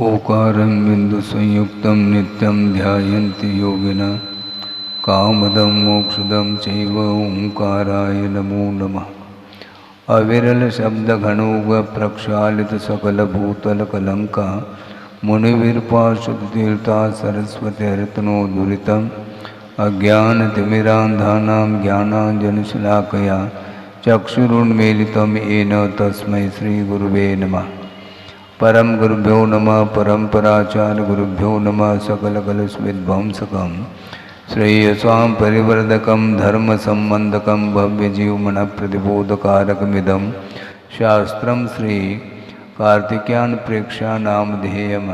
ओकारं बिन्दुसंयुक्तं नित्यं ध्यायन्ति योगिनः कामदं मोक्षदं चैव ओंकाराय नमो नमः। अविरल शब्दघनौघ प्रक्षालित सकलभूतलकलंका मुनिविरपाशुतीर्था सरस्वतीर्तनो दुरितम् अज्ञानतिमिरान्धानां ज्ञानाञ्जनशलाकया चक्षुरुन्मीलितं येन तस्मै श्रीगुरुवे नमः। परम गुरुभ्यो नमः परम्पराचार्य गुरुभ्यो नमः सकलकलुषविध्वंसकं श्रेयसां परिवर्धकं धर्मसम्बन्धकं भव्यजीवमनप्रतिबोधकारकमिदं शास्त्रं श्री कार्तिकेयप्रेक्षानामधेयम्।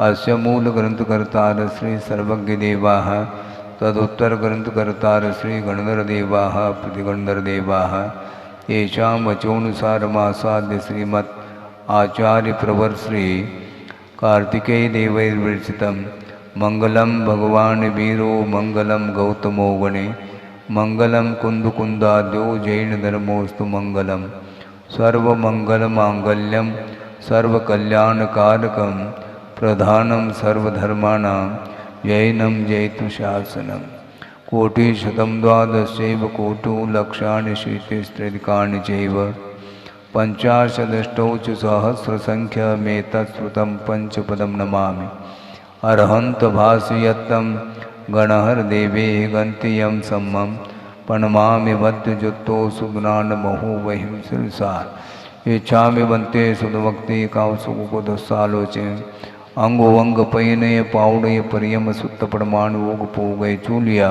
अस्य मूलग्रन्थकर्तारः श्री सर्वज्ञदेवाः तदुत्तरग्रन्थकर्तारः श्री गणधरदेवाः प्रतिगणधरदेवाः। येषां वचोनुसारमासाद्य श्रीमत् आचार्य प्रवर श्री कार्तिकेय देवैर्विरचितं मंगलम भगवान वीरो मंगलम गौतमो गणे मंगलम कुंदकुंदाद्यो जैन धर्मोस्तु मंगलम सर्वमंगलमांगल्यम सर्वकल्याणकारकं प्रधानं सर्वधर्माणां जैनं जयतु शासनम्। कोटिशतं द्वादशैव कोटि लक्षाणि शीतिस्त्रिकाणि चैव पंचाशदष्टौ च सहस्रसंख्यमेतत्श्रुतं पंचपदं नमामि। अर्हन्त भासयत्तं गणहरदेवे गन्त्यं सम्मं प्रणमामि मध्यजुत्तो सुज्ञानमहो वहिं सिरसार। इच्छामि बन्ते सुदभक्ति कावसुकुदसालोचे अंगोवंग पयनय पावड़य परियम सुत्त परमाणुग पोगय चूलिया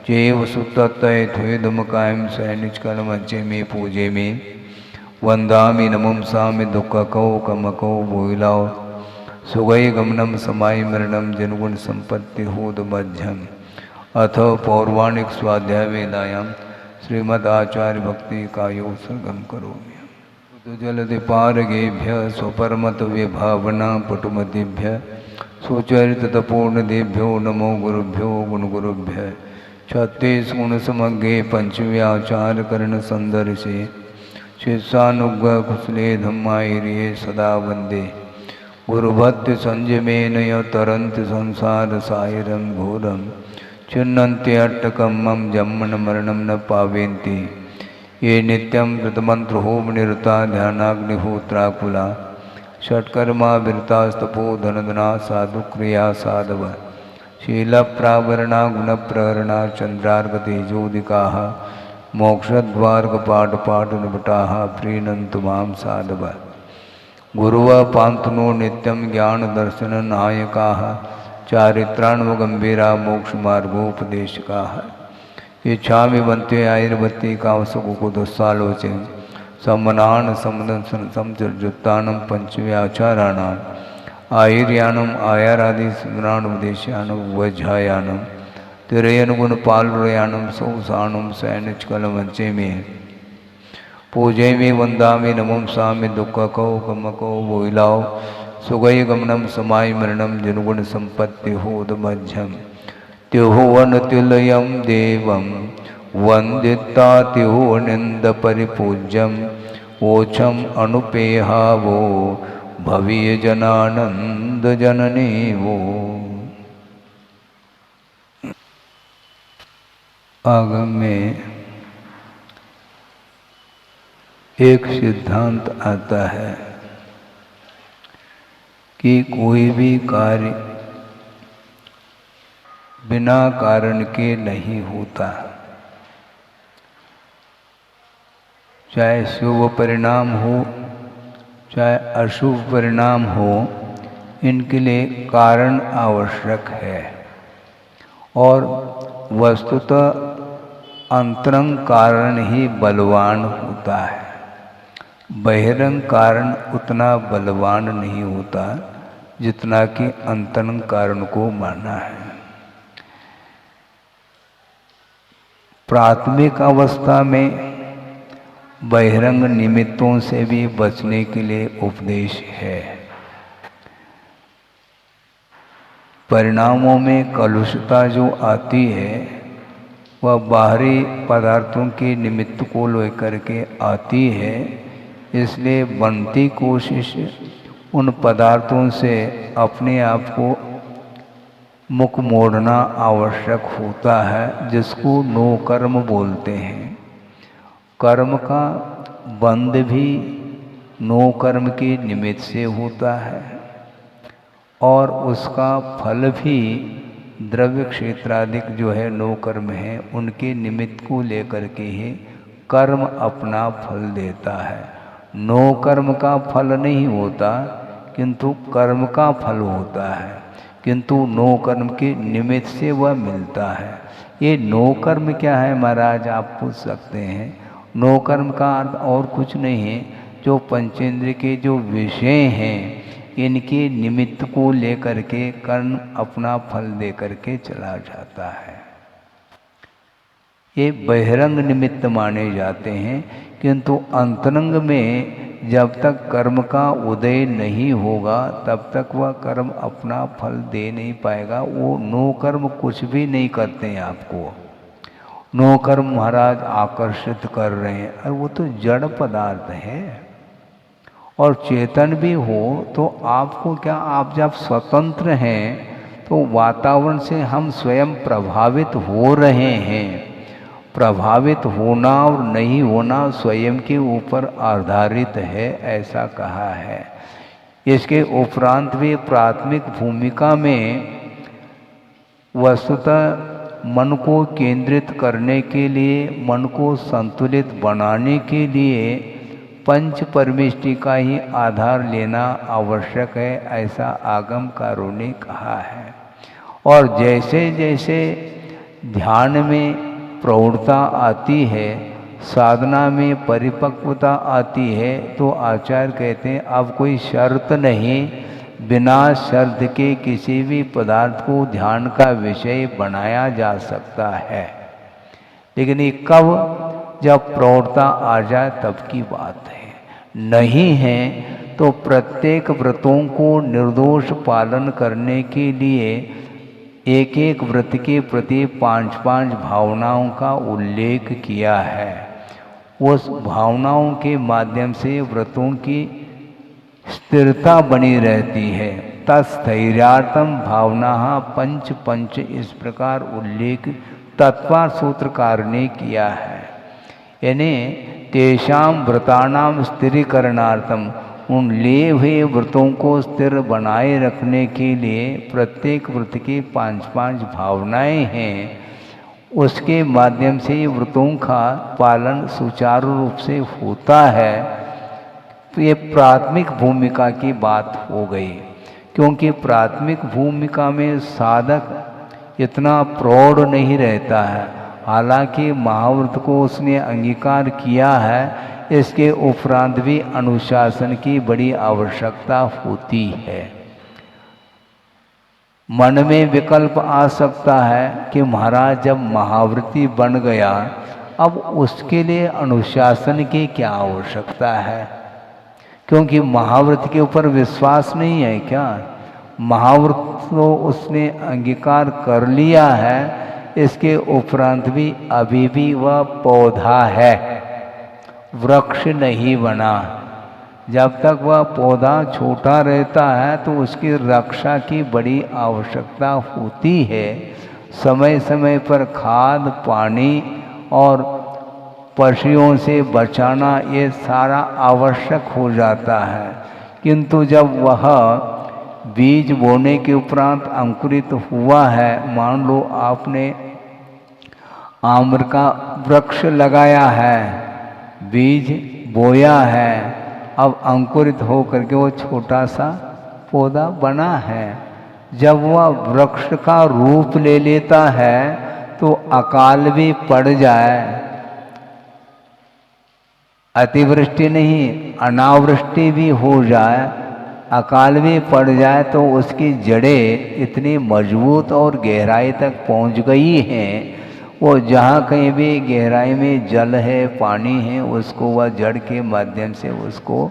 चेव सुत्तय थ्वेदम कायम सैनिचकल मज्जे में पूजे में वंदामि नमंसामि दुःखकौ कमकौ भूलाओ सुगै गमनम समाय मरणम जनगुण संपत्ति होद मध्यम। अथ पौर्वाणिक स्वाध्याय वेदायां श्रीमद् आचार्य भक्ति कायो सर्गम करोमि। जलधिपारगेभ्य स्वपरमत विभावना पटुमतिभ्य सुचरित तपोर्णदेभ्यो नमो गुरुभ्यो गुणगुरुभ्य। 36 गुण समग्रे पंचव्याचार कर्ण संदर्शे शिष्यानुग्रह कुशले धम्मायिरिये सदा वंदे। गुरुभक्ति संयमेन तरन्ति संसार सायरं घोरं चिन्नन्ति अट्टकम्मं जन्मन मरणं न पावेन्ति ये नित्यं व्रतमन्त्रहोम निरता ध्यानाग्निहोत्राकुला षट्कर्मा विरतास्तपो धनधना साधुक्रिया साधव शीलप्रावरणा गुणप्रहरणा चन्द्रार्कतेजोदिकाः मोक्षद्वार्गपाटपाटनभटाः प्रीणन्तु मां साधव। गुरुव पान्तुनो नित्यं ज्ञानदर्शननायकाः चारित्राण्वगम्भीरा मोक्षमार्गोपदेशकाः। इच्छामि बन्ते आयुर्वती कावसकुकुदसालोचे सम्मनान समदंसन समजुत्तानं पंचव्याचाराणाम् आयुर्यानम् आयारादि स्मराणुपदेशानं वज्रायानं तिरयनुगुण पालुरयानं सौसाणुं सैनिचकलमंचे में पूजे में वंदामि नमंसामि दुःखकौ कमकौ भूलाओ सुगै गमनम समाय मरणम जनुगुण संपत्ति होद मध्यम। त्युहुवनतिलयं देवं वंदिता त्युहुवनिंद परिपूज्यम ओछम अनुपेहावो भवीय जनानंद जननी वो। आगम में एक सिद्धांत आता है कि कोई भी कार्य बिना कारण के नहीं होता। चाहे शुभ परिणाम हो चाहे अशुभ परिणाम हो, इनके लिए कारण आवश्यक है। और वस्तुतः अंतरंग कारण ही बलवान होता है, बहिरंग कारण उतना बलवान नहीं होता जितना कि अंतरंग कारण को मानना है। प्राथमिक अवस्था में बहिरंग निमित्तों से भी बचने के लिए उपदेश है। परिणामों में कलुषता जो आती है वह बाहरी पदार्थों के निमित्त को लेकर के आती है। इसलिए बनती कोशिश उन पदार्थों से अपने आप को मुख मोड़ना आवश्यक होता है, जिसको नो कर्म बोलते हैं। कर्म का बंध भी नो कर्म के निमित्त से होता है और उसका फल भी द्रव्य क्षेत्राधिक जो है नो कर्म है, उनके निमित्त को लेकर के ही कर्म अपना फल देता है। नो कर्म का फल नहीं होता, किंतु कर्म का फल होता है, किंतु नो कर्म के निमित्त से वह मिलता है। ये नो कर्म क्या है महाराज, आप पूछ सकते हैं। नो कर्म का अर्थ और कुछ नहीं है, जो पंचेंद्र के जो विषय हैं, इनके निमित्त को लेकर के कर्म अपना फल दे करके चला जाता है। ये बहिरंग निमित्त माने जाते हैं, किंतु अंतरंग में जब तक कर्म का उदय नहीं होगा तब तक वह कर्म अपना फल दे नहीं पाएगा। वो नो कर्म कुछ भी नहीं करते हैं आपको। नो कर्म महाराज आकर्षित कर रहे हैं, और वो तो जड़ पदार्थ है। और चेतन भी हो तो आपको क्या, आप जब स्वतंत्र हैं तो वातावरण से हम स्वयं प्रभावित हो रहे हैं। प्रभावित होना और नहीं होना स्वयं के ऊपर आधारित है, ऐसा कहा है। इसके उपरांत भी प्राथमिक भूमिका में वस्तुतः मन को केंद्रित करने के लिए, मन को संतुलित बनाने के लिए पंच परमेष्टि का ही आधार लेना आवश्यक है, ऐसा आगमकारों ने कहा है। और जैसे जैसे ध्यान में प्रौढ़ता आती है, साधना में परिपक्वता आती है, तो आचार्य कहते हैं अब कोई शर्त नहीं, बिना शर्त के किसी भी पदार्थ को ध्यान का विषय बनाया जा सकता है। लेकिन ये कब, जब प्रौढ़ता आ जाए तब की बात है। नहीं है तो प्रत्येक व्रतों को निर्दोष पालन करने के लिए एक एक व्रत के प्रति 5-5 भावनाओं का उल्लेख किया है। उस भावनाओं के माध्यम से व्रतों की स्थिरता बनी रहती है। तत्स्थैर्यार्थम भावना पंच पंच, इस प्रकार उल्लेख तत्वार सूत्रकार ने किया है। यानी तेषाम व्रतानाम स्थिरीकरणार्थम, उन लिए हुए व्रतों को स्थिर बनाए रखने के लिए प्रत्येक व्रत की 5-5 भावनाएं हैं, उसके माध्यम से व्रतों का पालन सुचारू रूप से होता है। तो ये प्राथमिक भूमिका की बात हो गई, क्योंकि प्राथमिक भूमिका में साधक इतना प्रौढ़ नहीं रहता है। हालांकि महाव्रत को उसने अंगीकार किया है, इसके उपरांत भी अनुशासन की बड़ी आवश्यकता होती है। मन में विकल्प आ सकता है कि महाराज जब महाव्रती बन गया, अब उसके लिए अनुशासन की क्या आवश्यकता है, क्योंकि महाव्रत के ऊपर विश्वास नहीं है क्या? महाव्रत तो उसने अंगीकार कर लिया है, इसके उपरांत भी अभी भी वह पौधा है, वृक्ष नहीं बना। जब तक वह पौधा छोटा रहता है तो उसकी रक्षा की बड़ी आवश्यकता होती है। समय समय पर खाद, पानी और पशुओं से बचाना, ये सारा आवश्यक हो जाता है। किंतु जब वह बीज बोने के उपरांत अंकुरित हुआ है, मान लो आपने आम्र का वृक्ष लगाया है, बीज बोया है, अब अंकुरित हो करके वो छोटा सा पौधा बना है। जब वह वृक्ष का रूप ले लेता है तो अकाल भी पड़ जाए, अतिवृष्टि नहीं अनावृष्टि भी हो जाए, अकाल भी पड़ जाए, तो उसकी जड़ें इतनी मजबूत और गहराई तक पहुंच गई हैं, वो जहाँ कहीं भी गहराई में जल है, पानी है, उसको वह जड़ के माध्यम से उसको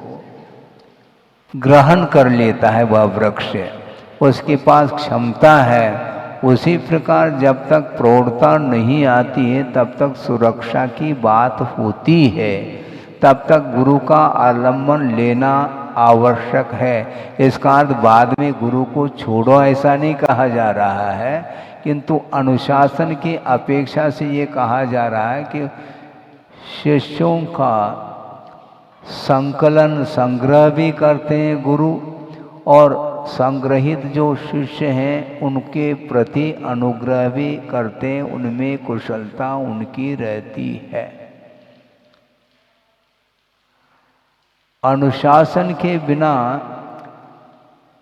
ग्रहण कर लेता है। वह वृक्ष, उसके पास क्षमता है। उसी प्रकार जब तक प्रौढ़ता नहीं आती है तब तक सुरक्षा की बात होती है, तब तक गुरु का आलम्बन लेना आवश्यक है। इसका अर्थ बाद में गुरु को छोड़ो ऐसा नहीं कहा जा रहा है, किंतु अनुशासन की अपेक्षा से ये कहा जा रहा है कि शिष्यों का संकलन संग्रह भी करते हैं गुरु, और संग्रहित जो शिष्य हैं उनके प्रति अनुग्रह भी करते हैं, उनमें कुशलता उनकी रहती है। अनुशासन के बिना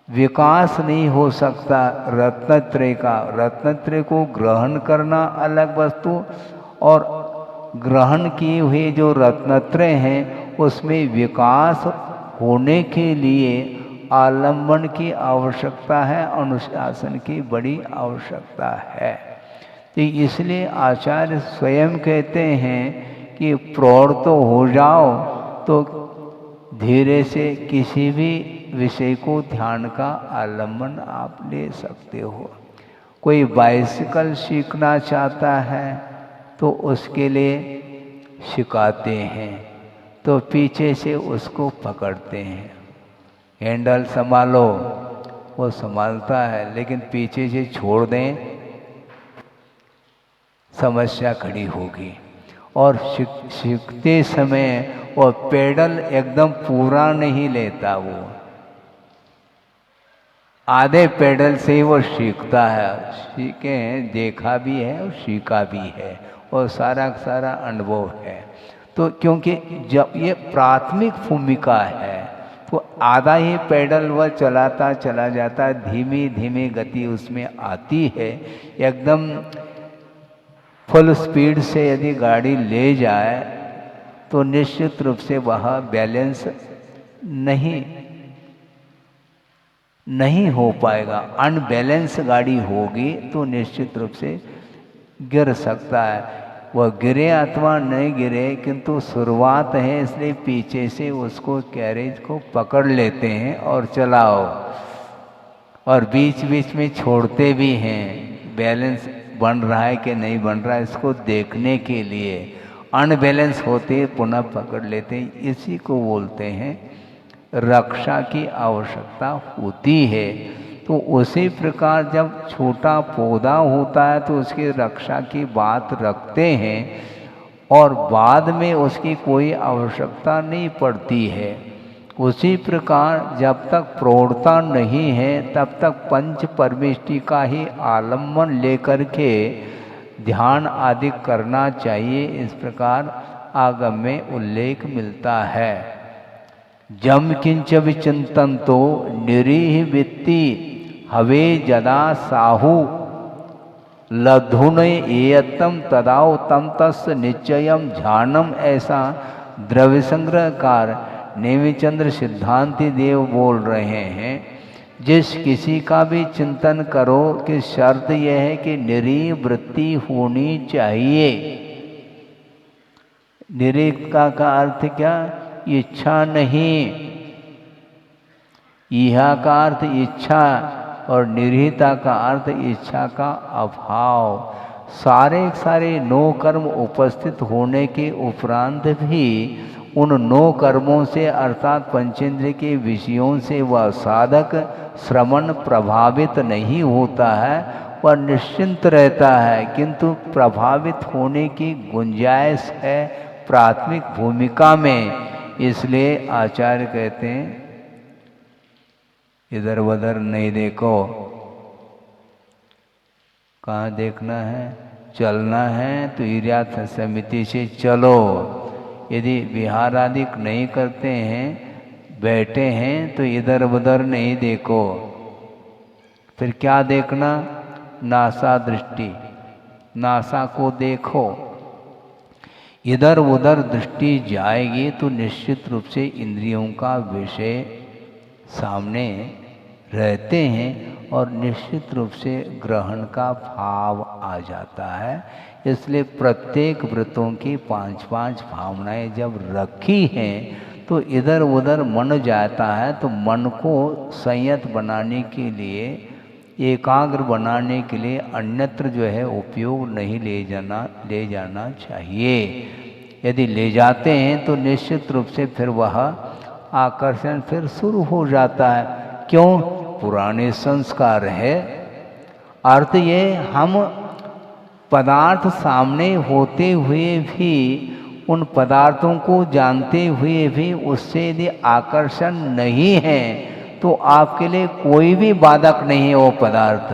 विकास नहीं हो सकता रत्नत्रय का। रत्नत्रय को ग्रहण करना अलग वस्तु, और ग्रहण किए हुए जो रत्नत्रय हैं उसमें विकास होने के लिए आलम्बन की आवश्यकता है, अनुशासन की बड़ी आवश्यकता है। तो इसलिए आचार्य स्वयं कहते हैं कि प्रौढ़ तो हो जाओ तो धीरे से किसी भी विषय को ध्यान का आलम्बन आप ले सकते हो। कोई बाइसिकल सीखना चाहता है तो उसके लिए सिखाते हैं, तो पीछे से उसको पकड़ते हैं, हैंडल संभालो, वो संभालता है, लेकिन पीछे से छोड़ दें समस्या खड़ी होगी। और सीखते समय वो पेडल एकदम पूरा नहीं लेता, वो आधे पेडल से ही वो सीखता है। सीखे हैं, देखा भी है और सीखा भी है, और सारा सारा अनुभव है। तो क्योंकि जब ये प्राथमिक भूमिका है तो आधा ही पेडल वह चलाता चला जाता है, धीमी धीमी गति उसमें आती है। एकदम फुल स्पीड से यदि गाड़ी ले जाए तो निश्चित रूप से वह बैलेंस नहीं हो पाएगा। अनबैलेंस गाड़ी होगी तो निश्चित रूप से गिर सकता है। वह गिरे अथवा नहीं गिरे, किंतु शुरुआत है, इसलिए पीछे से उसको कैरेज को पकड़ लेते हैं और चलाओ, और बीच बीच में छोड़ते भी हैं, बैलेंस बन रहा है कि नहीं बन रहा है इसको देखने के लिए। अनबैलेंस होते पुनः पकड़ लेते हैं। इसी को बोलते हैं रक्षा की आवश्यकता होती है। तो उसी प्रकार जब छोटा पौधा होता है तो उसकी रक्षा की बात रखते हैं, और बाद में उसकी कोई आवश्यकता नहीं पड़ती है। उसी प्रकार जब तक प्रौढ़ता नहीं है तब तक पंच परमेष्टि का ही आलम्बन लेकर के ध्यान आदि करना चाहिए। इस प्रकार आगम में उल्लेख मिलता है। जम किंच विचिंतन तो निरीह वित्ति हवे जदा साहु लधुन एयतम तदाव तम तस् निश्चयम ध्यानम, ऐसा द्रव्य संग्रहकार नेमिचंद्र सिद्धांति देव बोल रहे हैं। जिस किसी का भी चिंतन करो कि शर्त यह है कि निरीह वृत्ति होनी चाहिए। निरीह का अर्थ क्या? इच्छा नहीं। इहा का अर्थ इच्छा, और निरीहता का अर्थ इच्छा का अभाव। सारे 9 कर्म उपस्थित होने के उपरांत भी उन 9 कर्मों से अर्थात पंचेंद्रिय के विषयों से वह साधक श्रवण प्रभावित नहीं होता है, वह निश्चिंत रहता है, किंतु प्रभावित होने की गुंजाइश है प्राथमिक भूमिका में। इसलिए आचार्य कहते हैं इधर उधर नहीं देखो। कहाँ देखना है? चलना है तो इर्याथ समिति से चलो। यदि विहार आदि नहीं करते हैं, बैठे हैं, तो इधर उधर नहीं देखो। फिर क्या देखना? नासा दृष्टि, नासा को देखो। इधर उधर दृष्टि जाएगी तो निश्चित रूप से इंद्रियों का विषय सामने रहते हैं और निश्चित रूप से ग्रहण का भाव आ जाता है। इसलिए प्रत्येक व्रतों की 5-5 भावनाएं जब रखी हैं तो इधर उधर मन जाता है, तो मन को संयत बनाने के लिए, एकाग्र बनाने के लिए अन्यत्र जो है उपयोग नहीं ले जाना चाहिए। यदि ले जाते हैं तो निश्चित रूप से फिर वह आकर्षण फिर शुरू हो जाता है। क्यों? पुराने संस्कार है। अर्थ ये, हम पदार्थ सामने होते हुए भी, उन पदार्थों को जानते हुए भी उससे यदि आकर्षण नहीं है तो आपके लिए कोई भी बाधक नहीं है वो पदार्थ।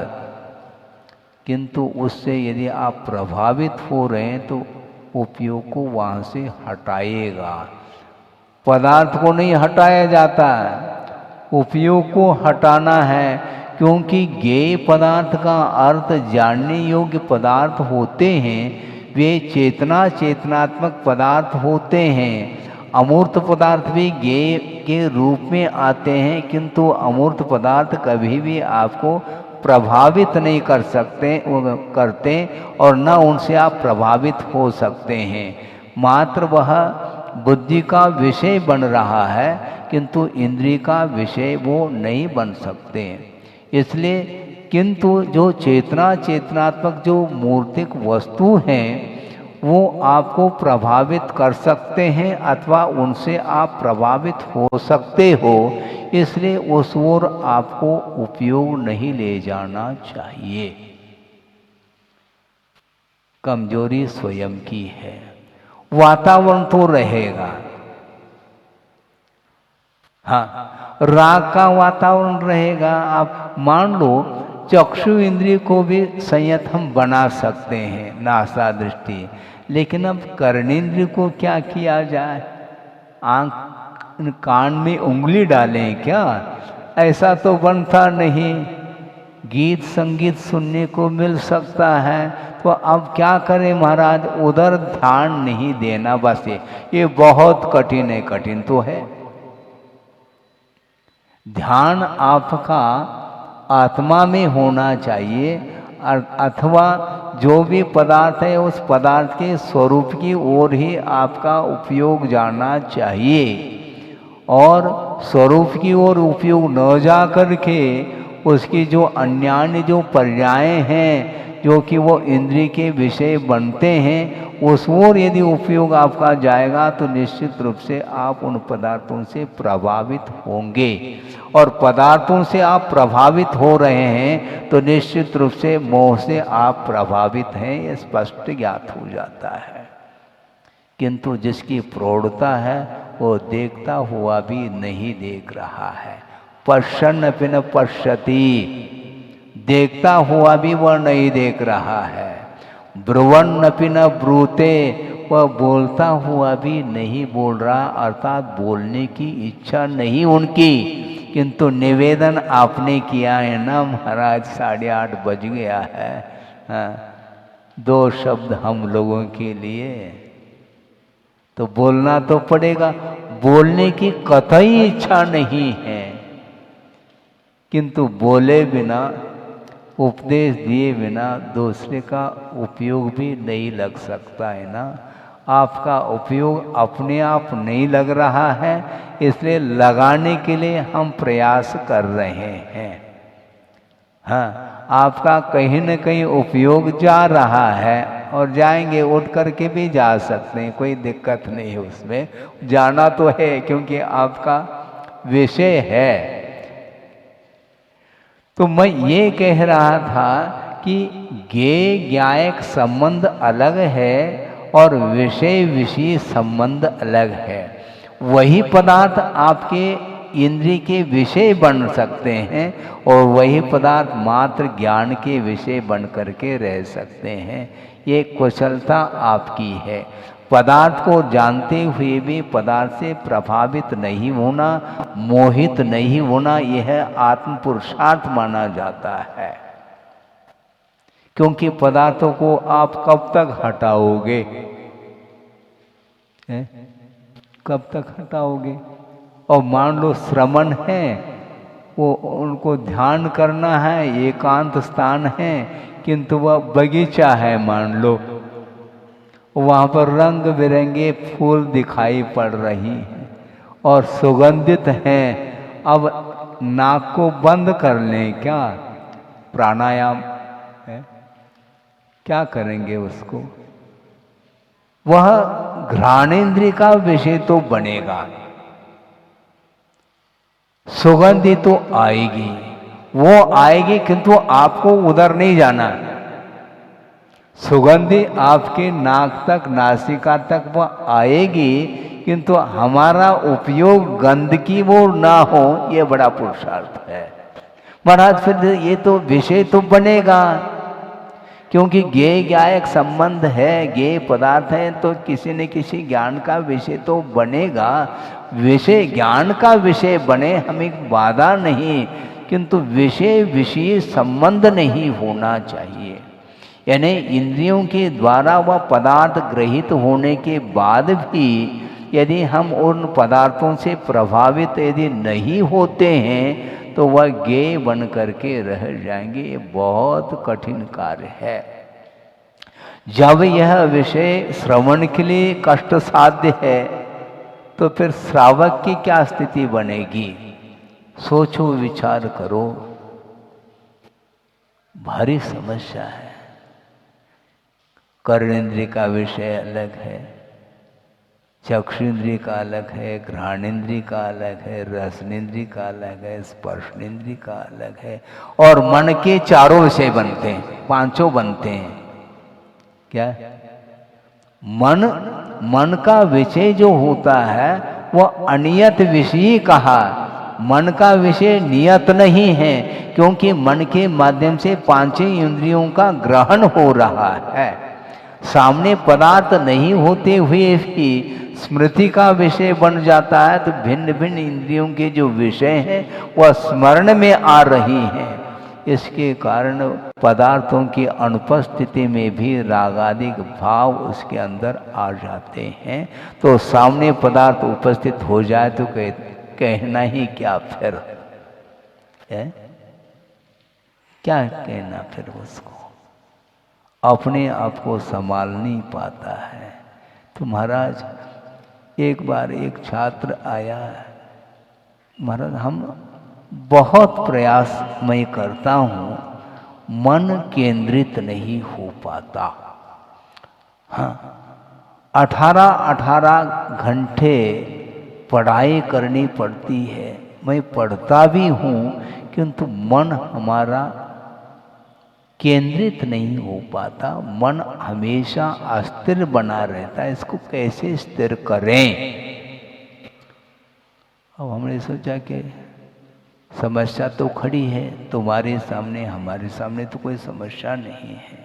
किंतु उससे यदि आप प्रभावित हो रहे हैं तो उपयोग को वहाँ से हटाइएगा। पदार्थ को नहीं हटाया जाता है, उपयोग को हटाना है। क्योंकि ज्ञेय पदार्थ का अर्थ जानने योग्य पदार्थ होते हैं, वे चेतना चेतनात्मक पदार्थ होते हैं। अमूर्त पदार्थ भी ज्ञेय के रूप में आते हैं, किंतु अमूर्त पदार्थ कभी भी आपको प्रभावित नहीं कर करते और न उनसे आप प्रभावित हो सकते हैं। मात्र वह बुद्धि का विषय बन रहा है, किंतु इंद्रिय का विषय वो नहीं बन सकते। इसलिए किंतु जो चेतना चेतनात्मक जो मूर्तिक वस्तु हैं वो आपको प्रभावित कर सकते हैं अथवा उनसे आप प्रभावित हो सकते हो। इसलिए उस ओर आपको उपयोग नहीं ले जाना चाहिए। कमजोरी स्वयं की है। वातावरण तो रहेगा, हाँ, राग का वातावरण रहेगा। आप मान लो चक्षु इंद्रिय को भी संयत हम बना सकते हैं, नासा दृष्टि, लेकिन अब कर्णेंद्रिय को क्या किया जाए? आंख कान में उंगली डालें क्या? ऐसा तो बनता नहीं। गीत संगीत सुनने को मिल सकता है, तो अब क्या करें महाराज? उधर ध्यान नहीं देना। बस ये बहुत कठिन है, कठिन तो है। ध्यान आपका आत्मा में होना चाहिए, अथवा जो भी पदार्थ है उस पदार्थ के स्वरूप की ओर ही आपका उपयोग जाना चाहिए। और स्वरूप की ओर उपयोग न जा करके उसकी जो अन्यान्य जो पर्याय हैं, जो कि वो इंद्रिय के विषय बनते हैं, उस ओर यदि उपयोग आपका जाएगा तो निश्चित रूप से आप उन पदार्थों से प्रभावित होंगे। और पदार्थों से आप प्रभावित हो रहे हैं तो निश्चित रूप से मोह से आप प्रभावित हैं, ये स्पष्ट ज्ञात हो जाता है। किंतु जिसकी प्रौढ़ता है वो देखता हुआ भी नहीं देख रहा है। पश्यन् अपि न पश्यति, देखता हुआ भी वह नहीं देख रहा है। ब्रुवन् अपि न ब्रूते, वह बोलता हुआ भी नहीं बोल रहा, अर्थात बोलने की इच्छा नहीं उनकी। किंतु निवेदन आपने किया है ना महाराज, 8:30 बज गया है, हाँ, 2 शब्द हम लोगों के लिए, तो बोलना तो पड़ेगा। बोलने की कतई इच्छा नहीं है, किंतु बोले बिना, उपदेश दिए बिना दूसरे का उपयोग भी नहीं लग सकता है ना। आपका उपयोग अपने आप नहीं लग रहा है, इसलिए लगाने के लिए हम प्रयास कर रहे हैं। हाँ, आपका कहीं न कहीं उपयोग जा रहा है, और जाएंगे, उठ करके भी जा सकते हैं, कोई दिक्कत नहीं है उसमें। जाना तो है क्योंकि आपका विषय है। तो मैं ये कह रहा था कि ज्ञेय ज्ञायक संबंध अलग है और विषय विषय संबंध अलग है। वही पदार्थ आपके इंद्रिय के विषय बन सकते हैं और वही पदार्थ मात्र ज्ञान के विषय बन करके रह सकते हैं। ये कुशलता आपकी है। पदार्थ को जानते हुए भी पदार्थ से प्रभावित नहीं होना, मोहित नहीं होना, यह आत्म पुरुषार्थ माना जाता है। क्योंकि पदार्थों को आप कब तक हटाओगे? कब तक हटाओगे? और मान लो श्रवण है, वो उनको ध्यान करना है, एकांत स्थान है, किंतु वह बगीचा है मान लो, वहाँ पर रंग बिरंगे फूल दिखाई पड़ रही हैं और सुगंधित हैं। अब नाक को बंद कर लें क्या? प्राणायाम है, क्या करेंगे उसको? वह घ्राणेन्द्रिय का विषय तो बनेगा, सुगंधी तो आएगी, वो आएगी, किंतु आपको उधर नहीं जाना। सुगंधी आपके नाक तक, नासिका तक वो आएगी, किंतु हमारा उपयोग गंदगी वो ना हो, ये बड़ा पुरुषार्थ है महाराज। फिर ये तो विषय तो बनेगा, क्योंकि ज्ञेय ज्ञायक संबंध है, ज्ञेय पदार्थ है, तो किसी न किसी ज्ञान का विषय तो बनेगा। विषय ज्ञान का विषय बने, हमें बाधा नहीं, किंतु विषय विषय संबंध नहीं होना चाहिए। यानी इंद्रियों के द्वारा वह पदार्थ ग्रहित होने के बाद भी यदि हम उन पदार्थों से प्रभावित यदि नहीं होते हैं तो वह ज्ञेय बन करके रह जाएंगे। ये बहुत कठिन कार्य है। जब यह विषय श्रवण के लिए कष्ट साध्य है तो फिर श्रावक की क्या स्थिति बनेगी? सोचो, विचार करो, भारी समस्या है। कर्णेंद्रिय का विषय अलग है, चक्षुन्द्रिय का अलग है, घ्राणेन्द्रिय का अलग है, रसनेन्द्रिय का अलग है, स्पर्शनेन्द्रिय का अलग है, और मन के चारों विषय बनते हैं, पांचों बनते हैं। क्या? मन का विषय जो होता है वह अनियत विषय कहा। मन का विषय नियत नहीं है, क्योंकि मन के माध्यम से पांचों इंद्रियों का ग्रहण हो रहा है। सामने पदार्थ नहीं होते हुए भी स्मृति का विषय बन जाता है, तो भिन्न भिन्न इंद्रियों के जो विषय हैं वह स्मरण में आ रही हैं। इसके कारण पदार्थों की अनुपस्थिति में भी रागादिक भाव उसके अंदर आ जाते हैं। तो सामने पदार्थ उपस्थित हो जाए तो कहना ही क्या फिर है? क्या कहना फिर उसको? अपने आप को संभाल नहीं पाता है। तो महाराज, एक बार एक छात्र आया, महाराज हम बहुत प्रयास मैं करता हूँ, मन केंद्रित नहीं हो पाता। हाँ, 18 घंटे पढ़ाई करनी पड़ती है, मैं पढ़ता भी हूँ, किंतु मन हमारा केंद्रित नहीं हो पाता। मन हमेशा अस्थिर बना रहता है। इसको कैसे स्थिर करें? अब हमने सोचा कि समस्या तो खड़ी है तुम्हारे सामने, हमारे सामने तो कोई समस्या नहीं है,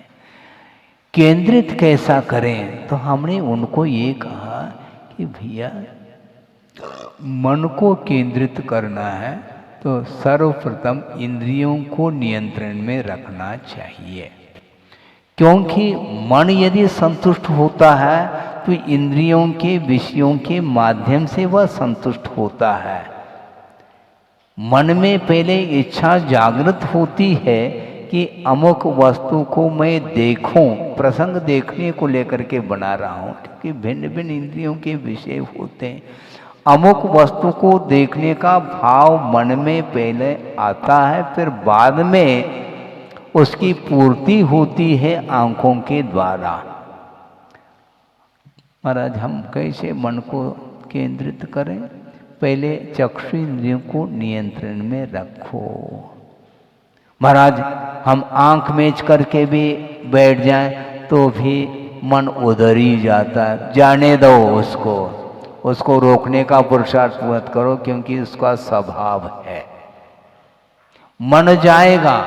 केंद्रित कैसा करें? तो हमने उनको ये कहा कि भैया मन को केंद्रित करना है तो सर्वप्रथम इंद्रियों को नियंत्रण में रखना चाहिए, क्योंकि मन यदि संतुष्ट होता है तो इंद्रियों के विषयों के माध्यम से वह संतुष्ट होता है। मन में पहले इच्छा जागृत होती है कि अमुक वस्तु को मैं देखूं, प्रसंग देखने को लेकर के बना रहा हूं, क्योंकि भिन्न भिन्न इंद्रियों के विषय होते हैं। अमुक वस्तु को देखने का भाव मन में पहले आता है, फिर बाद में उसकी पूर्ति होती है आंखों के द्वारा। महाराज हम कैसे मन को केंद्रित करें? पहले चक्षु इंद्रियों को नियंत्रण में रखो। महाराज हम आंख मेज करके भी बैठ जाएं तो भी मन उधर ही जाता है, जाने दो उसको रोकने का पुरुषार्थ मत करो, क्योंकि उसका स्वभाव है। मन जाएगा,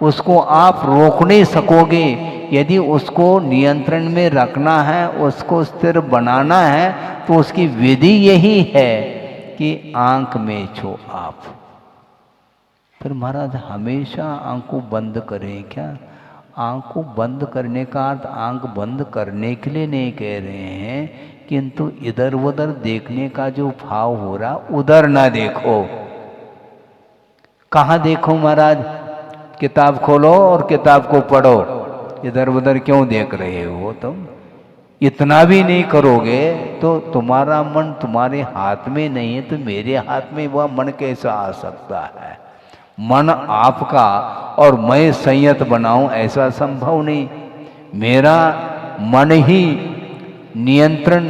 उसको आप रोक नहीं सकोगे। यदि उसको नियंत्रण में रखना है, उसको स्थिर बनाना है, तो उसकी विधि यही है कि आंख में छो आप। फिर महाराज हमेशा आंख को बंद करें क्या? आंख को बंद करने का अर्थ आंख बंद करने के लिए नहीं कह रहे हैं, किंतु इधर उधर देखने का जो भाव हो रहा उधर ना देखो। कहाँ देखो महाराज? किताब खोलो और किताब को पढ़ो। इधर उधर क्यों देख रहे हो तुम? इतना भी नहीं करोगे तो तुम्हारा मन तुम्हारे हाथ में नहीं है, तो मेरे हाथ में वह मन कैसा आ सकता है? मन आपका और मैं संयत बनाऊं ऐसा संभव नहीं। मेरा मन ही नियंत्रण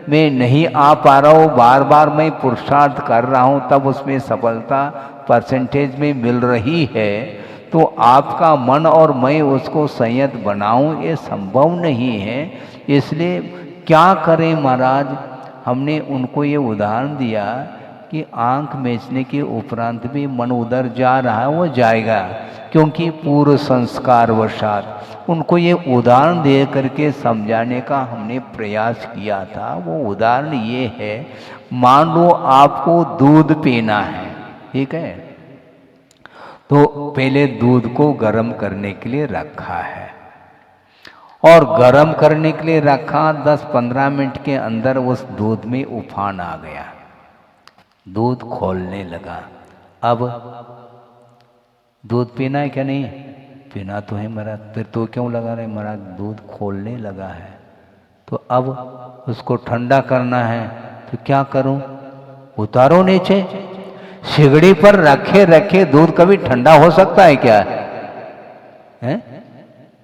मैं नहीं आ पा रहा हूँ, बार बार मैं पुरुषार्थ कर रहा हूँ, तब उसमें सफलता परसेंटेज में मिल रही है, तो आपका मन और मैं उसको संयत बनाऊं ये संभव नहीं है। इसलिए क्या करें महाराज? हमने उनको ये उदाहरण दिया कि आंख बेचने के उपरांत भी मन उधर जा रहा है, वो जाएगा, क्योंकि पूर्व संस्कार वशात उनको ये उदाहरण दे करके समझाने का हमने प्रयास किया था। वो उदाहरण ये है, मान लो आपको दूध पीना है, ठीक है, तो पहले दूध को गर्म करने के लिए रखा है, और गर्म करने के लिए रखा, 10-15 मिनट के अंदर उस दूध में उफान आ गया, दूध खोलने लगा। अब दूध पीना है क्या? नहीं पीना तो है महाराज। फिर तो क्यों लगा रहे महाराज? दूध खोलने लगा है, तो अब उसको ठंडा करना है, तो क्या करूं? उतारो नीचे। सिगड़ी पर रखे रखे दूध कभी ठंडा हो सकता है क्या? है?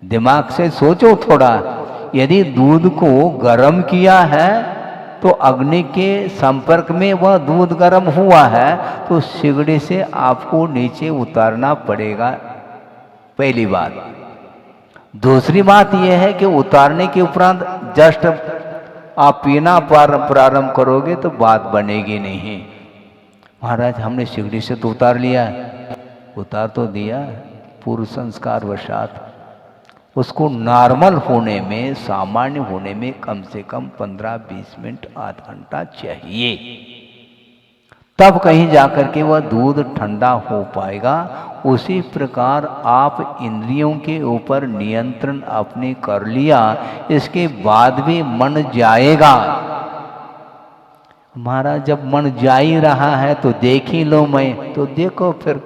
दिमाग से सोचो थोड़ा। यदि दूध को गर्म किया है तो अग्नि के संपर्क में वह दूध गर्म हुआ है, तो सिगड़ी से आपको नीचे उतारना पड़ेगा, पहली बात। दूसरी बात यह है कि उतारने के उपरांत जस्ट आप पीना प्रारंभ करोगे तो बात बनेगी नहीं। महाराज हमने सिगड़ी से तो उतार लिया, उतार तो दिया, पूर्व संस्कार वशात उसको नॉर्मल होने में, सामान्य होने में कम से कम 15-20 मिनट, आधा घंटा चाहिए, तब कहीं जाकर के वह दूध ठंडा हो पाएगा। उसी प्रकार आप इंद्रियों के ऊपर नियंत्रण आपने कर लिया, इसके बाद भी मन जाएगा। महाराज जब मन जा ही रहा है तो देख ही लो, मैं तो देखो, फिर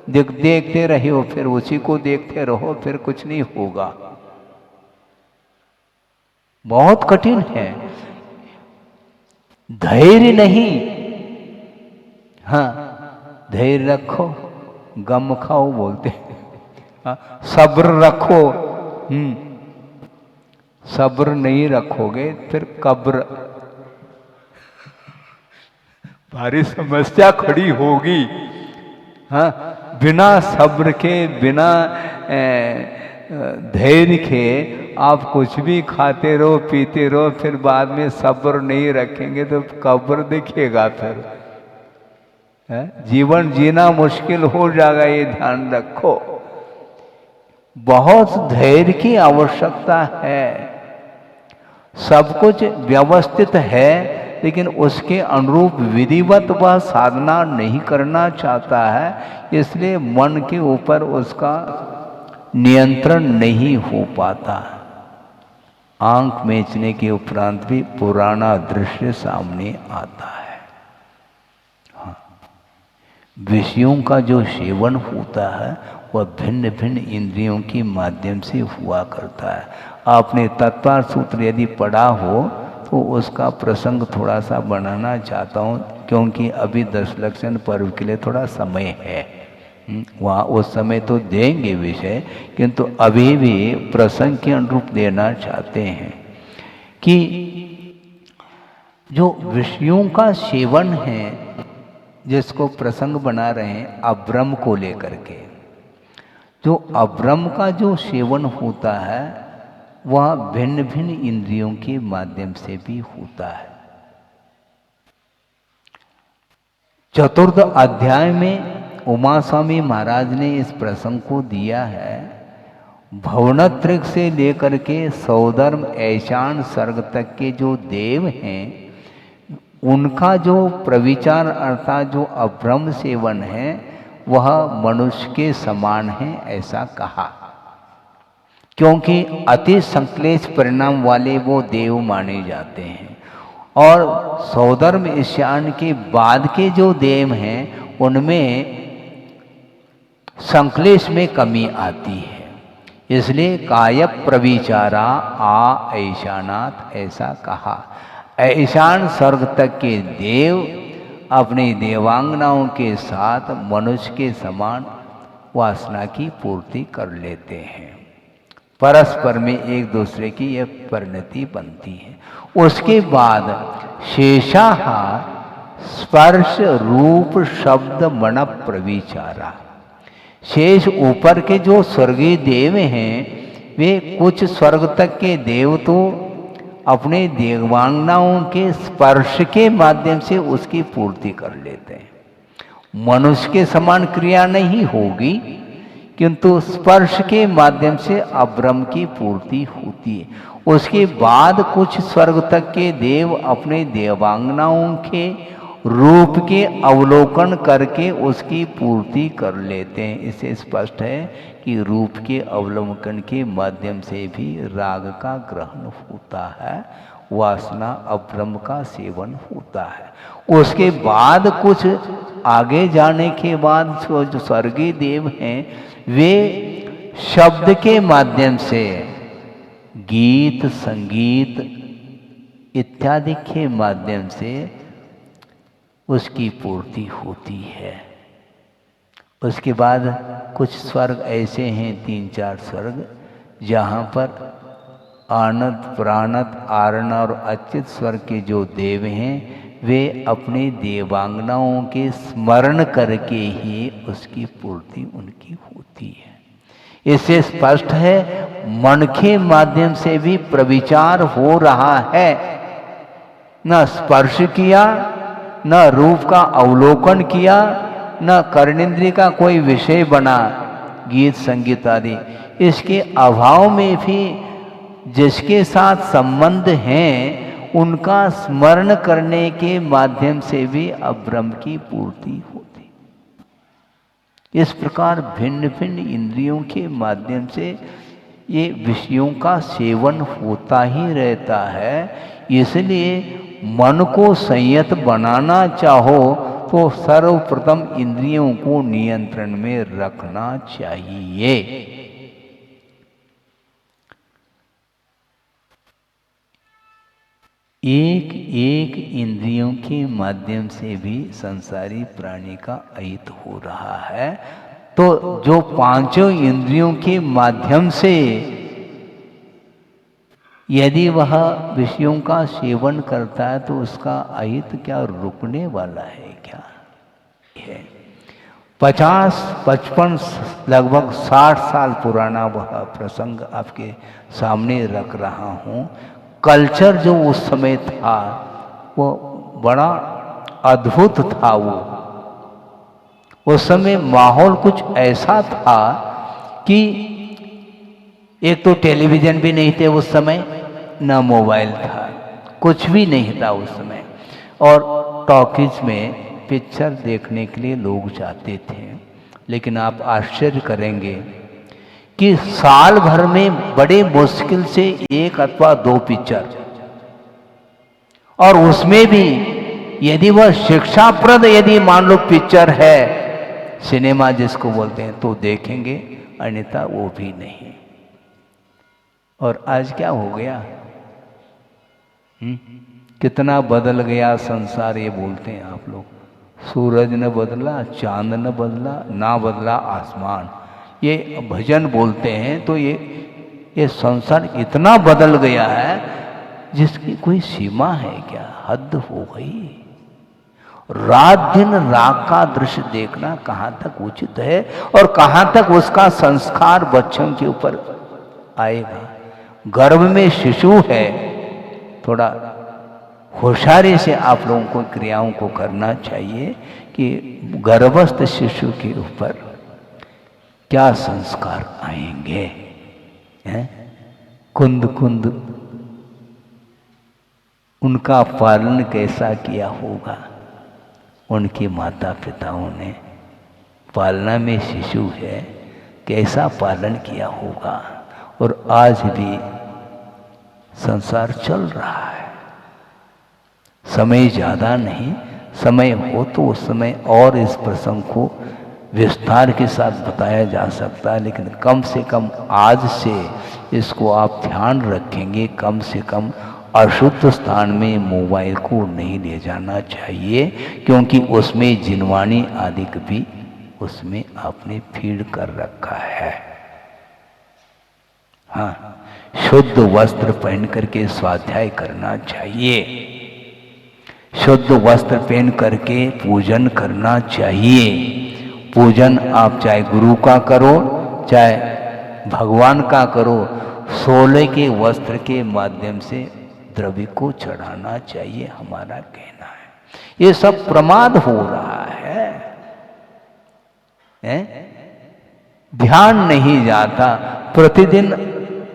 देखते रहो, फिर उसी को देखते रहो, फिर कुछ नहीं होगा। बहुत कठिन है, धैर्य नहीं। हाँ, धैर्य रखो, गम खाओ बोलते हैं। हाँ, सब्र रखो। सब्र नहीं रखोगे फिर कब्र, भारी समस्या खड़ी होगी। हाँ, बिना सब्र के, बिना धैर्य के आप कुछ भी खाते रहो, पीते रहो, फिर बाद में सब्र नहीं रखेंगे तो कब्र दिखेगा। फिर जीवन जीना मुश्किल हो जाएगा, ये ध्यान रखो। बहुत धैर्य की आवश्यकता है। सब कुछ व्यवस्थित है, लेकिन उसके अनुरूप विधिवत वह साधना नहीं करना चाहता है, इसलिए मन के ऊपर उसका नियंत्रण नहीं हो पाता। आंख बेचने के उपरांत भी पुराना दृश्य सामने आता है। हाँ, विषयों का जो सेवन होता है वह भिन्न भिन्न इंद्रियों के माध्यम से हुआ करता है। आपने तत्पर सूत्र यदि पढ़ा हो तो उसका प्रसंग थोड़ा सा बनाना चाहता हूँ, क्योंकि अभी 10 लक्षण पर्व के लिए थोड़ा समय है। वहाँ उस समय तो देंगे विषय, किंतु अभी भी प्रसंग के अनुरूप देना चाहते हैं कि जो विषयों का सेवन है, जिसको प्रसंग बना रहे हैं अब्रह्म को लेकर के, जो अब्रह्म का जो सेवन होता है वह भिन्न भिन्न इंद्रियों के माध्यम से भी होता है। चतुर्थ अध्याय में उमा स्वामी महाराज ने इस प्रसंग को दिया है। भवनत्रिक से लेकर के सौधर्म ऐशान सर्ग तक के जो देव हैं, उनका जो प्रविचार अर्थात जो अब्रह्म सेवन है वह मनुष्य के समान है, ऐसा कहा, क्योंकि अति संक्लेश परिणाम वाले वो देव माने जाते हैं। और सौधर्म ईशान के बाद के जो देव हैं उनमें संक्लेश में कमी आती है, इसलिए काय प्रविचारा आ ऐशानाथ ऐसा कहा। ऐशान स्वर्ग तक के देव अपनी देवांगनाओं के साथ मनुष्य के समान वासना की पूर्ति कर लेते हैं। परस्पर में एक दूसरे की यह परिणति बनती है। उसके बाद शेषाहार स्पर्श रूप शब्द मन प्रविचारा, शेष ऊपर के जो स्वर्गीय देव हैं वे कुछ स्वर्ग तक के देव तो अपने देवांगनाओं के स्पर्श के माध्यम से उसकी पूर्ति कर लेते हैं। मनुष्य के समान क्रिया नहीं होगी, किंतु स्पर्श के माध्यम से अब्रह्म की पूर्ति होती है। उसके बाद कुछ स्वर्ग तक के देव अपने देवांगनाओं के रूप के अवलोकन करके उसकी पूर्ति कर लेते हैं। इससे स्पष्ट है कि रूप के अवलोकन के माध्यम से भी राग का ग्रहण होता है, वासना अब्रह्म का सेवन होता है। उसके बाद कुछ आगे जाने के बाद जो स्वर्गीय देव हैं वे शब्द के माध्यम से गीत संगीत इत्यादि के माध्यम से उसकी पूर्ति होती है। उसके बाद कुछ स्वर्ग ऐसे हैं, 3-4 स्वर्ग, जहाँ पर आनंद प्राणत आरण और अच्युत स्वर्ग के जो देव हैं वे अपने देवांगनाओं के स्मरण करके ही उसकी पूर्ति उनकी होती है। इससे स्पष्ट है मन के माध्यम से भी प्रविचार हो रहा है। न स्पर्श किया, न रूप का अवलोकन किया, न कर्णेंद्रिय का कोई विषय बना, गीत संगीत आदि। इसके अभाव में भी जिसके साथ संबंध हैं उनका स्मरण करने के माध्यम से भी अब्रह्म की पूर्ति होती। इस प्रकार भिन्न भिन्न इंद्रियों के माध्यम से ये विषयों का सेवन होता ही रहता है। इसलिए मन को संयत बनाना चाहो तो सर्वप्रथम इंद्रियों को नियंत्रण में रखना चाहिए। एक एक इंद्रियों के माध्यम से भी संसारी प्राणी का अहित हो रहा है। तो जो पांचों इंद्रियों के माध्यम से यदि वह विषयों का सेवन करता है तो उसका अहित क्या रुकने वाला है क्या? है 50-55 लगभग 60 साल पुराना वह प्रसंग आपके सामने रख रहा हूँ। कल्चर जो उस समय था वो बड़ा अद्भुत था। वो उस समय माहौल कुछ ऐसा था कि एक तो टेलीविज़न भी नहीं थे उस समय, ना मोबाइल था, कुछ भी नहीं था उस समय। और टॉकीज में पिक्चर देखने के लिए लोग जाते थे। लेकिन आप आश्चर्य करेंगे कि साल भर में बड़े मुश्किल से 1 अथवा 2 पिक्चर, और उसमें भी यदि वह शिक्षाप्रद यदि मान लो पिक्चर है, सिनेमा जिसको बोलते हैं, तो देखेंगे, अन्यथा वो भी नहीं। और आज क्या हो गया? कितना बदल गया संसार, ये बोलते हैं आप लोग। सूरज न बदला, चांद न बदला, ना बदला आसमान, ये भजन बोलते हैं। तो ये संसार इतना बदल गया है जिसकी कोई सीमा है क्या? हद हो गई। रात दिन राग का दृश्य देखना कहाँ तक उचित है और कहाँ तक उसका संस्कार बच्चों के ऊपर आएगा? गर्भ में शिशु है, थोड़ा होशियारी से आप लोगों को क्रियाओं को करना चाहिए कि गर्भस्थ शिशु के ऊपर क्या संस्कार आएंगे, हैं? कुंद कुंद उनका पालन कैसा किया होगा उनके माता पिताओं ने। पालना में शिशु है, कैसा पालन किया होगा। और आज भी संसार चल रहा है। समय ज़्यादा नहीं, समय हो तो उस समय और इस प्रसंग को विस्तार के साथ बताया जा सकता है। लेकिन कम से कम आज से इसको आप ध्यान रखेंगे, कम से कम अशुद्ध स्थान में मोबाइल को नहीं ले जाना चाहिए, क्योंकि उसमें जिनवाणी आदि भी उसमें आपने फीड कर रखा है। हाँ, शुद्ध वस्त्र पहन करके स्वाध्याय करना चाहिए, शुद्ध वस्त्र पहन करके पूजन करना चाहिए। पूजन आप चाहे गुरु का करो चाहे भगवान का करो, सोले के वस्त्र के माध्यम से द्रव्य को चढ़ाना चाहिए, हमारा कहना है। ये सब प्रमाद हो रहा है? ध्यान नहीं जाता, प्रतिदिन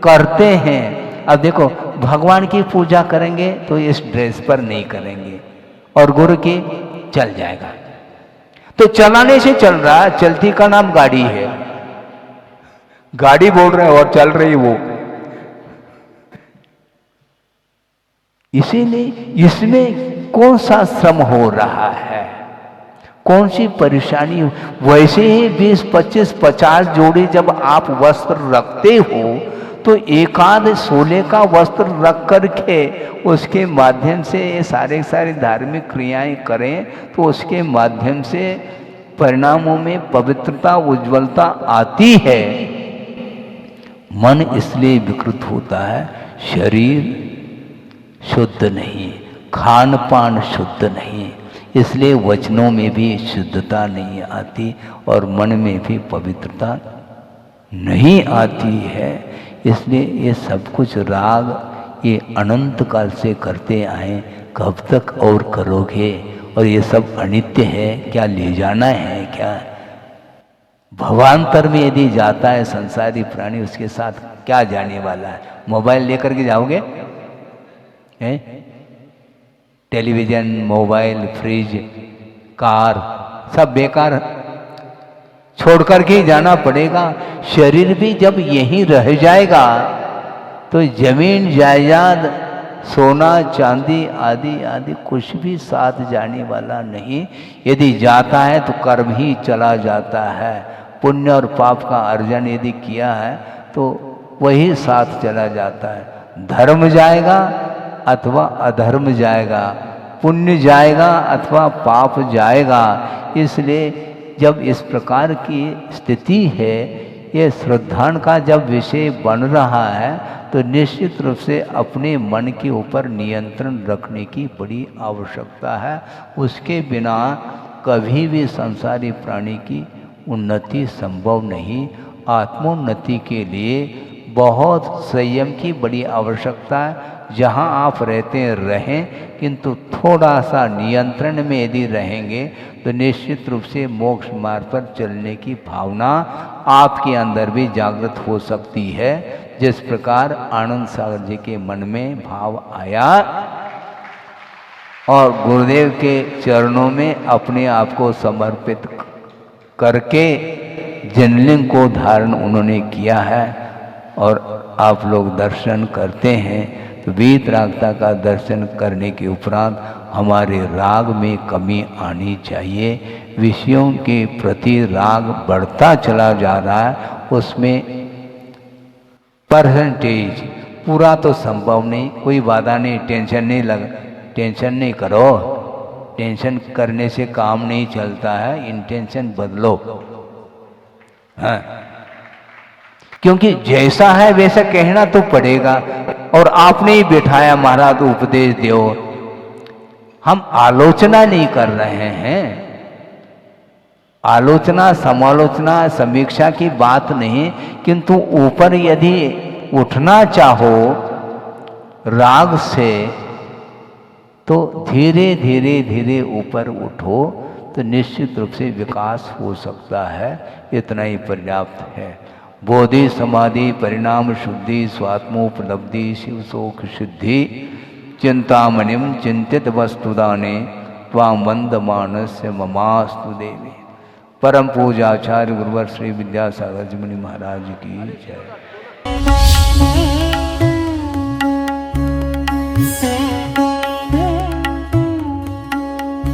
करते हैं। अब देखो, भगवान की पूजा करेंगे तो इस ड्रेस पर नहीं करेंगे, और गुरु की चल जाएगा। तो चलाने से चल रहा है, चलती का नाम गाड़ी है, गाड़ी बोल रहे हैं और चल रही वो। इसीलिए इसमें कौन सा श्रम हो रहा है, कौन सी परेशानी? वैसे ही 20, 25, 50 जोड़ी जब आप वस्त्र रखते हो तो एकाध सोले का वस्त्र रख करके उसके माध्यम से ये सारे धार्मिक क्रियाएं करें तो उसके माध्यम से परिणामों में पवित्रता, उज्ज्वलता आती है। मन इसलिए विकृत होता है, शरीर शुद्ध नहीं, खान पान शुद्ध नहीं, इसलिए वचनों में भी शुद्धता नहीं आती और मन में भी पवित्रता नहीं आती है। इसलिए ये सब कुछ राग ये अनंत काल से करते आए, कब तक और करोगे? और ये सब अनित्य है, क्या ले जाना है क्या? भवांतर में यदि जाता है संसारी प्राणी, उसके साथ क्या जाने वाला है? मोबाइल लेकर के जाओगे? टेलीविज़न, मोबाइल, फ्रिज, कार सब बेकार छोड़ कर के जाना पड़ेगा। शरीर भी जब यहीं रह जाएगा तो जमीन जायदाद, सोना चांदी आदि आदि कुछ भी साथ जाने वाला नहीं। यदि जाता है तो कर्म ही चला जाता है। पुण्य और पाप का अर्जन यदि किया है तो वही साथ चला जाता है। धर्म जाएगा अथवा अधर्म जाएगा, पुण्य जाएगा अथवा पाप जाएगा। इसलिए जब इस प्रकार की स्थिति है, ये श्रद्धान का जब विषय बन रहा है तो निश्चित रूप से अपने मन के ऊपर नियंत्रण रखने की बड़ी आवश्यकता है। उसके बिना कभी भी संसारी प्राणी की उन्नति संभव नहीं। आत्मोन्नति के लिए बहुत संयम की बड़ी आवश्यकता है। जहाँ आप रहते हैं रहें, किंतु थोड़ा सा नियंत्रण में यदि रहेंगे तो निश्चित रूप से मोक्ष मार्ग पर चलने की भावना आपके अंदर भी जागृत हो सकती है। जिस प्रकार आनंद सागर जी के मन में भाव आया और गुरुदेव के चरणों में अपने आप को समर्पित करके जिनलिंग को धारण उन्होंने किया है, और आप लोग दर्शन करते हैं तो वीतरागता का दर्शन करने के उपरांत हमारे राग में कमी आनी चाहिए। विषयों के प्रति राग बढ़ता चला जा रहा है, उसमें परसेंटेज पूरा तो संभव नहीं। कोई वादा नहीं, टेंशन नहीं करो। टेंशन करने से काम नहीं चलता है, इंटेंशन बदलो। हाँ, क्योंकि जैसा है वैसा कहना तो पड़ेगा। और आपने ही बिठाया महाराज उपदेश दो, हम आलोचना नहीं कर रहे हैं। आलोचना, समालोचना, समीक्षा की बात नहीं, किंतु ऊपर यदि उठना चाहो राग से तो धीरे धीरे धीरे ऊपर उठो तो निश्चित रूप से विकास हो सकता है। इतना ही पर्याप्त है। बोधि समाधि परिणाम शुद्धि स्वात्मोपलब्धि शिव शोक सिद्धि चिंतामणिम चिंतित वस्तुदाने त्वां वंदमानस्य ममास्तु देवी। परम पूजाचार्य गुरुवर श्री विद्यासागर जी मुनि महाराज की जय।